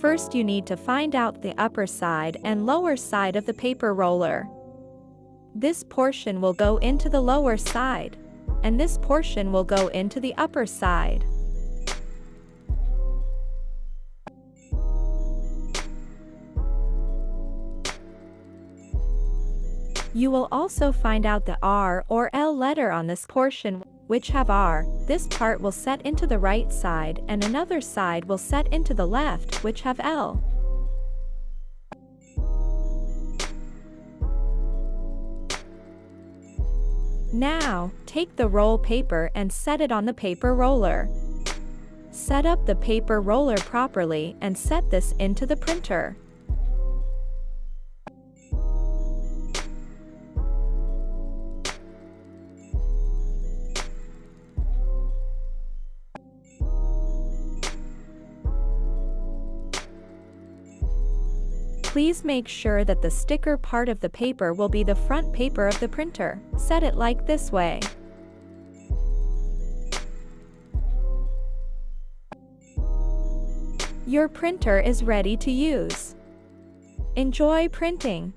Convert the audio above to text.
First, you need to find out the upper side and lower side of the paper roller. This portion will go into the lower side, and this portion will go into the upper side. You will also find out the R or L letter on this portion, which have R. This part will set into the right side and another side will set into the left, which have L. Now, take the roll paper and set it on the paper roller. Set up the paper roller properly and set this into the printer. Please make sure that the sticker part of the paper will be the front paper of the printer. Set it like this way. Your printer is ready to use. Enjoy printing!